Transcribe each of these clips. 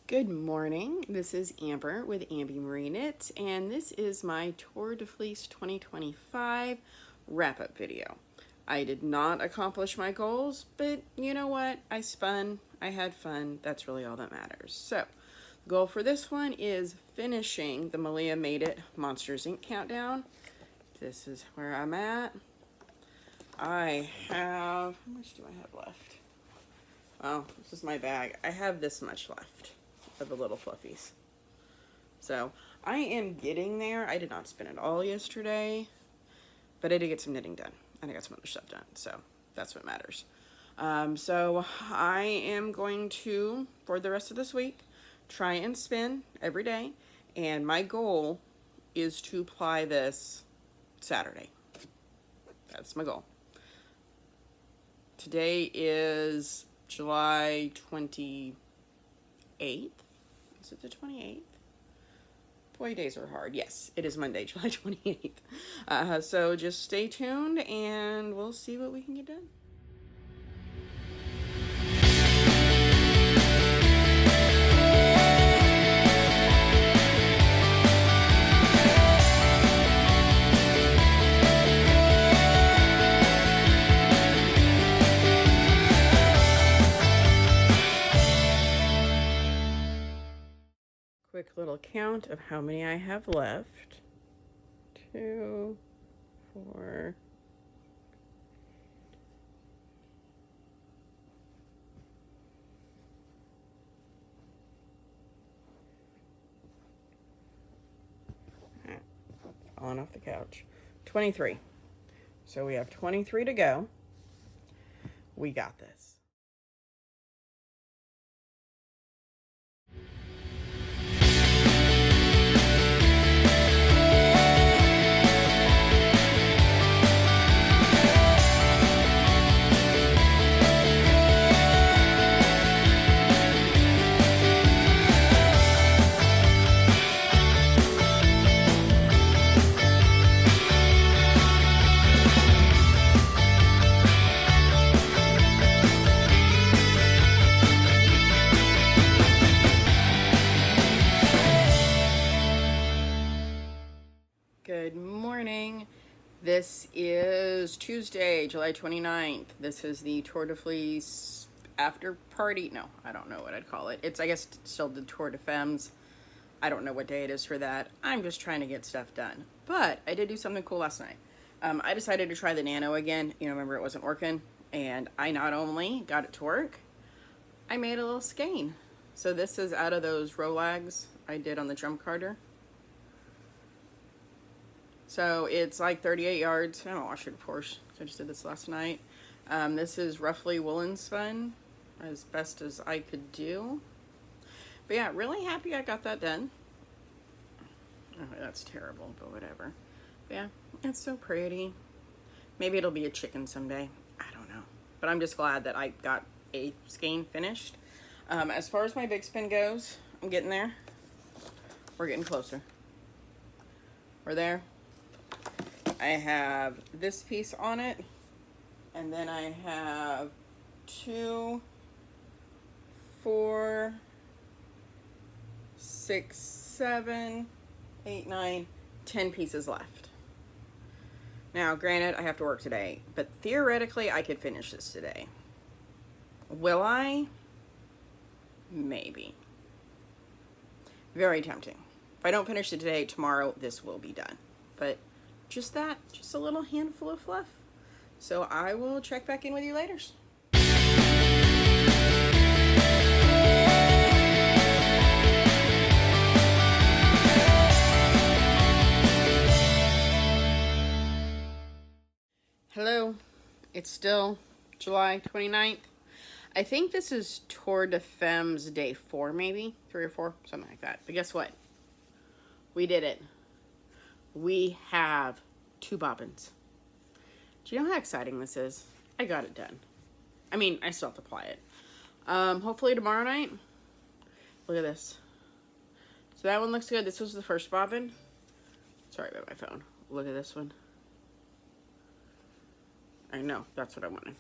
Good morning, this is Amber with Amby Marie Knits, and this is my Tour de Fleece 2025 wrap-up video. I did not accomplish my goals, but you know what? I spun, I had fun, that's really all that matters. So, the goal for this one is finishing the Malia Made It Monsters Inc. countdown. This is where I'm at. I have, how much do I have left? Oh, this is my bag. I have this much left of the little fluffies. So I am getting there. I did not spin it all yesterday, but I did get some knitting done and I got some other stuff done. So that's what matters. So I am going to, for the rest of this week, try and spin every day. And my goal is to apply this Saturday. That's my goal. Today is July 28th. Is it the 28th? Boy, days are hard. Yes, it is Monday, July 28th. So just stay tuned and we'll see what we can get done. Quick little count of how many I have left. 2, 4, 5, falling off the couch. 23. So we have 23 to go. We got this. Good morning. This is Tuesday, July 29th. This is the Tour de Fleece after party. No, I don't know what I'd call it. It's, I guess, still the Tour de Femmes. I don't know what day it is for that. I'm just trying to get stuff done. But I did do something cool last night. I decided to try the Nano again. You know, remember it wasn't working. And I not only got it to work, I made a little skein. So this is out of those Rolags I did on the drum carder. So it's like 38 yards. I don't wash it, of course. I just did this last night. This is roughly woolen spun, as best as I could do. But yeah, really happy I got that done. Oh, that's terrible, but whatever. But yeah, it's so pretty. Maybe it'll be a chicken someday. I don't know. But I'm just glad that I got a skein finished. As far as my big spin goes, I'm getting there. We're getting closer. We're there. I have this piece on it, and then I have 2, 4, 6, 7, 8, 9, 10 pieces left. Now, granted, I have to work today, but theoretically, I could finish this today. Will I? Maybe. Very tempting. If I don't finish it today, tomorrow, this will be done. But just that, just a little handful of fluff. So I will check back in with you later. Hello, it's still July 29th. I think this is Tour de Femmes day 4, maybe 3 or 4, something like that. But guess what? We did it. We have 2 bobbins. Do you know how exciting this is? I got it done. I mean, I still have to apply it. Hopefully tomorrow night. Look at this. So that one looks good. This was the first bobbin. Sorry about my phone. Look at this one. I know, that's what I wanted.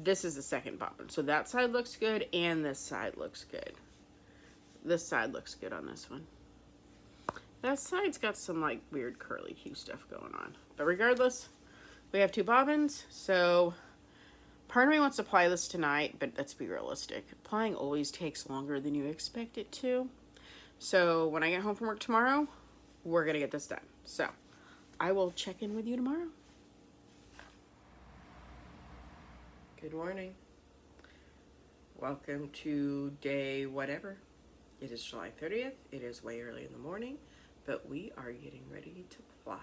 This is the second bobbin. So that side looks good and this side looks good. This side looks good on this one. That side's got some like weird curly Q stuff going on. But regardless, we have 2 bobbins. So part of me wants to apply this tonight, but let's be realistic. Applying always takes longer than you expect it to. So when I get home from work tomorrow, we're gonna get this done. So I will check in with you tomorrow. Good morning. Welcome to day whatever. It is July 30th. It is way early in the morning, but we are getting ready to fly.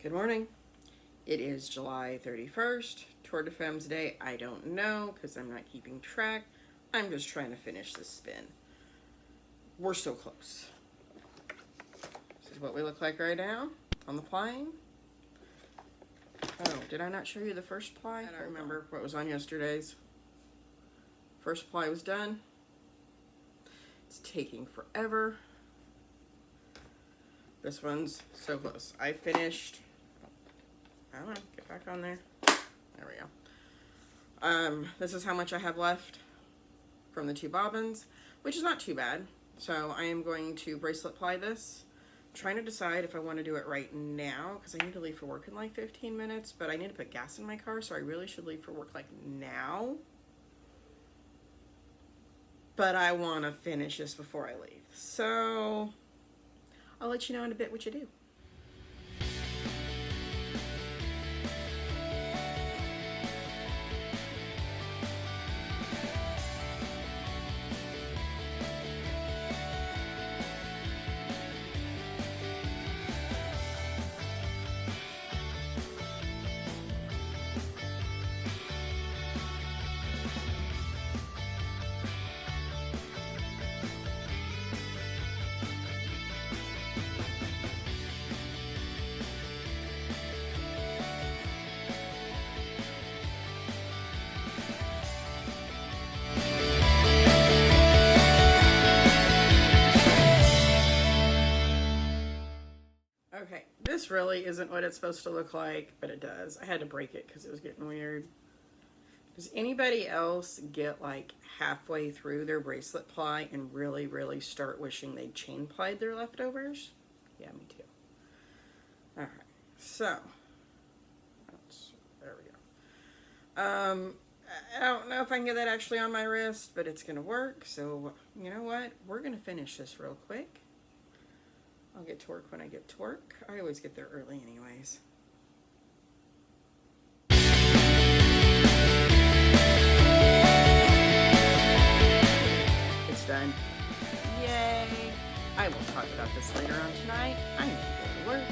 Good morning. It is July 31st, Tour de Femmes Day. I don't know because I'm not keeping track. I'm just trying to finish this spin. We're so close. This is what we look like right now on the plane. Oh, did I not show you the first ply? I don't remember what was on yesterday's. First ply was done. It's taking forever. This one's so close. I finished. I don't know, get back on there. There we go. This is how much I have left from the 2 bobbins, which is not too bad. So I am going to bracelet ply this. I'm trying to decide if I want to do it right now because I need to leave for work in like 15 minutes, but I need to put gas in my car, so I really should leave for work like now. But I want to finish this before I leave. So I'll let you know in a bit what you do. Okay, this really isn't what it's supposed to look like, but it does. I had to break it because it was getting weird. Does anybody else get like halfway through their bracelet ply and really start wishing they'd chain plied their leftovers? Yeah, me too. Alright, so there we go. I don't know if I can get that actually on my wrist, but it's gonna work. So you know what? We're gonna finish this real quick. I'll get to work when I get to work. I always get there early anyways. It's done. Yay! I will talk about this later on tonight. I'm gonna go to work.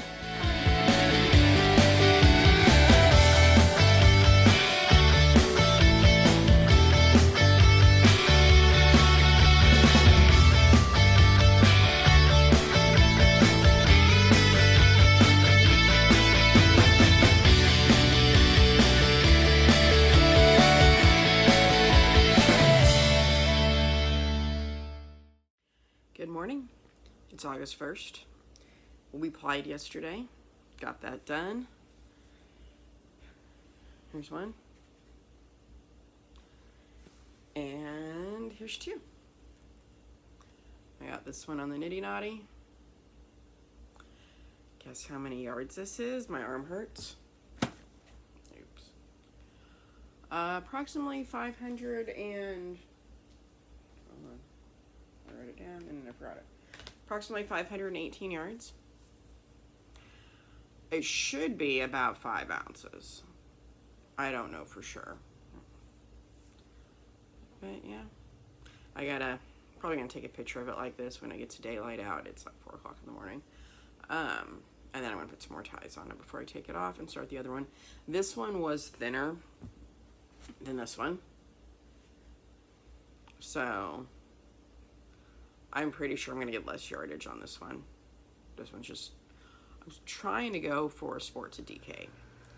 Good morning. It's August 1st. We plied yesterday. Got that done. Here's one. And here's 2. I got this one on the Nitty Naughty. Guess how many yards this is? My arm hurts. Oops. Approximately 500 and... Hold on. I wrote it down and I forgot it. approximately 518 yards. It should be about 5 ounces. I don't know for sure. But yeah, probably gonna take a picture of it like this when it gets daylight out. It's like 4 o'clock in the morning. And then I'm gonna put some more ties on it before I take it off and start the other one. This one was thinner than this one. So I'm pretty sure I'm gonna get less yardage on this one. This one's just, I'm trying to go for Sport to DK.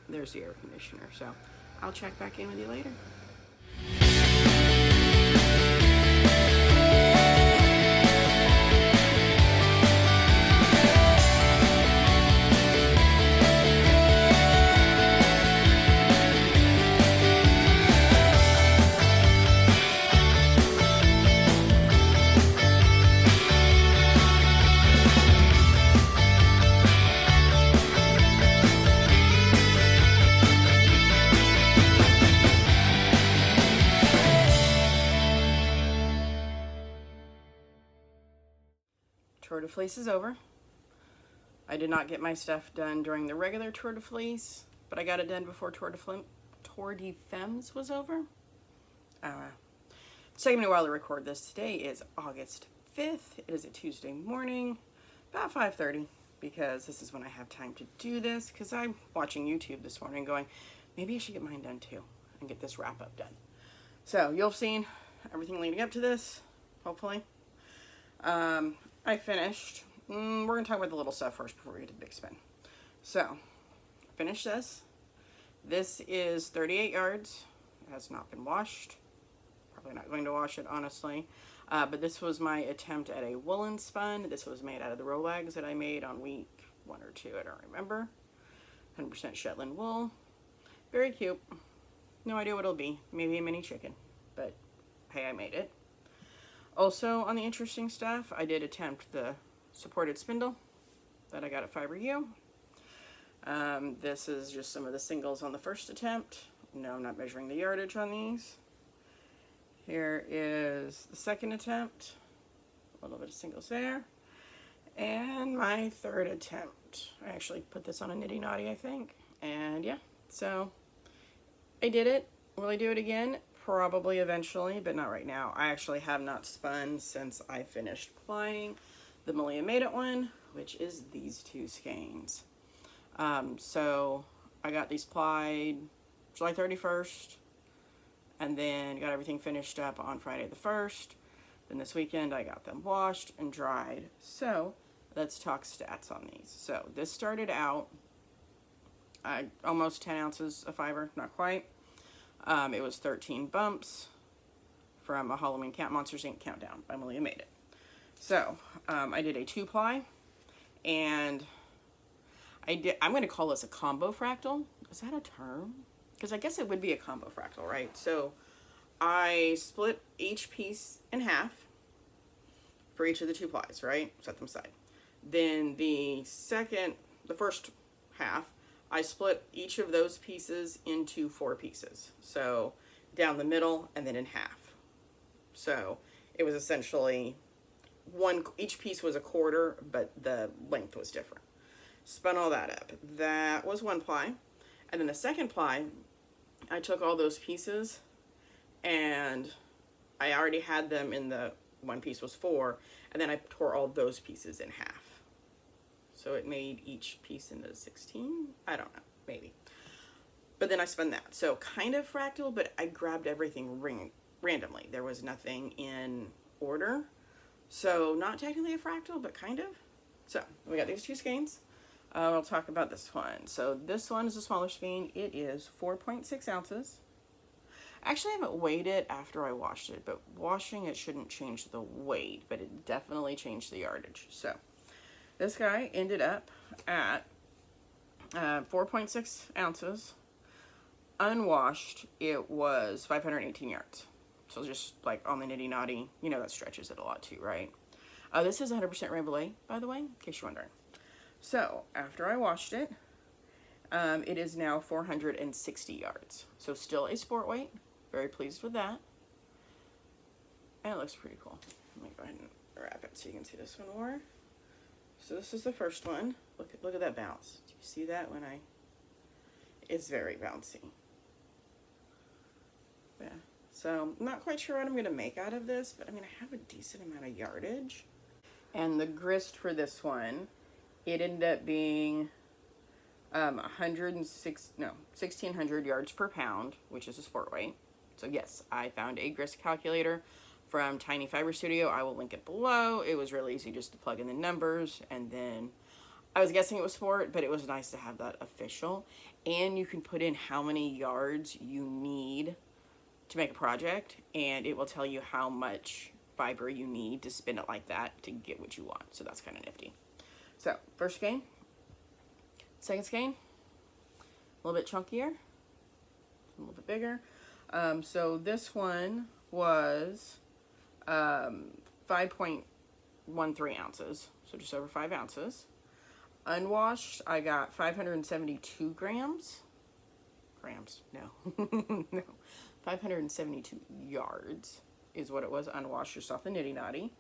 There's the air conditioner. So I'll check back in with you later. Tour de Fleece is over. I did not get my stuff done during the regular Tour de Fleece, but I got it done before Tour de Femmes was over. It's taking me a while to record this. Today is August 5th. It is a Tuesday morning, about 5:30, because this is when I have time to do this, because I'm watching YouTube this morning going, maybe I should get mine done too and get this wrap up done. So you'll have seen everything leading up to this, hopefully. I finished. We're going to talk about the little stuff first before we get to the big spin. So, finished this. This is 38 yards. It has not been washed. Probably not going to wash it, honestly. But this was my attempt at a woolen spun. This was made out of the Rolegs that I made on week 1 or 2. I don't remember. 100% Shetland wool. Very cute. No idea what it'll be. Maybe a mini chicken. But, hey, I made it. Also, on the interesting stuff, I did attempt the supported spindle that I got at Fiber U. This is just some of the singles on the first attempt. No, I'm not measuring the yardage on these. Here is the second attempt. A little bit of singles there. And my third attempt. I actually put this on a Nitty Naughty, I think. And yeah, so I did it. Will I do it again? Probably eventually, but not right now. I actually have not spun since I finished plying the Malia Made It one, which is these two skeins. So I got these plied July 31st, and then got everything finished up on Friday the 1st. Then this weekend I got them washed and dried. So let's talk stats on these. So this started out almost 10 ounces of fiber, not quite. It was 13 bumps from a Halloween Cat Monsters Inc. Countdown by Malia Made It. So, I did a 2-ply, and I'm going to call this a combo fractal. Is that a term? Because I guess it would be a combo fractal, right? So, I split each piece in half for each of the 2 plies, right? Set them aside. Then the first half, I split each of those pieces into 4 pieces. So down the middle and then in half. So it was essentially each piece was a quarter, but the length was different. Spun all that up. That was 1 ply. And then the second ply, I took all those pieces and I already had them in the one piece was 4, and then I tore all those pieces in half. So it made each piece into 16? I don't know, maybe. But then I spun that. So kind of fractal, but I grabbed everything randomly. There was nothing in order. So not technically a fractal, but kind of. So we got these 2 skeins. We'll talk about this one. So this one is a smaller skein. It is 4.6 ounces. Actually, I haven't weighed it after I washed it, but washing it shouldn't change the weight, but it definitely changed the yardage. So this guy ended up at 4.6 ounces. Unwashed, it was 518 yards. So just like on the Nitty Naughty, you know that stretches it a lot too, right? This is 100% Rainbow Lay, by the way, in case you're wondering. So after I washed it, it is now 460 yards. So still a sport weight. Very pleased with that. And it looks pretty cool. Let me go ahead and wrap it so you can see this one more. So this is the first one. Look at that bounce. Do you see that when it's very bouncy. Yeah. So I'm not quite sure what I'm going to make out of this, but I mean, I have a decent amount of yardage. And the grist for this one, it ended up being 11600 yards per pound, which is a sport weight. So yes, I found a grist calculator from Tiny Fiber Studio. I will link it below. It was really easy just to plug in the numbers, and then I was guessing it was sport, but it was nice to have that official. And you can put in how many yards you need to make a project, and it will tell you how much fiber you need to spin it like that to get what you want. So that's kind of nifty. So first skein, second skein, a little bit chunkier, a little bit bigger. So this one was 5.13 ounces, so just over 5 ounces. Unwashed, I got 572 grams. No, no, 572 yards is what it was unwashed, just off the Nitty Notty.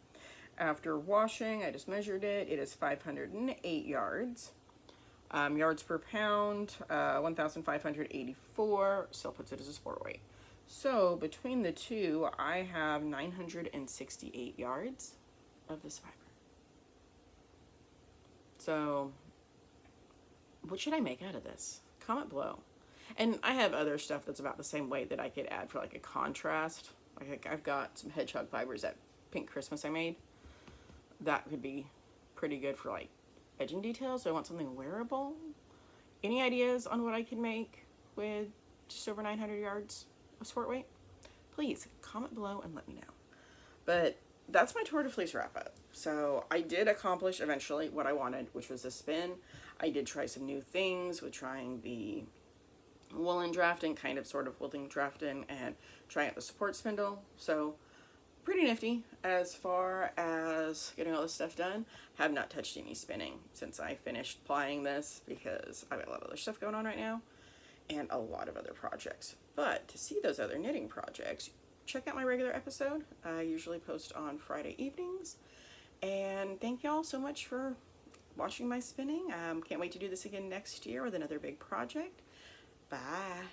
After washing, I just measured it. It is 508 yards. Yards per pound, 1,584. Still puts it as a sport weight. So between the two, I have 968 yards of this fiber. So what should I make out of this? Comment below. And I have other stuff that's about the same weight that I could add for like a contrast. Like I've got some hedgehog fibers that Pink Christmas I made. That could be pretty good for like edging details. So I want something wearable. Any ideas on what I can make with just over 900 yards of sport weight? Please comment below and let me know. But that's my Tour de Fleece wrap up. So I did accomplish eventually what I wanted, which was a spin. I did try some new things with trying the woolen drafting, kind of sort of woolen drafting, and trying out the support spindle. So pretty nifty as far as getting all this stuff done. Have not touched any spinning since I finished plying this because I've got a lot of other stuff going on right now and a lot of other projects. But to see those other knitting projects, check out my regular episode. I usually post on Friday evenings. And thank y'all so much for watching my spinning. Can't wait to do this again next year with another big project. Bye.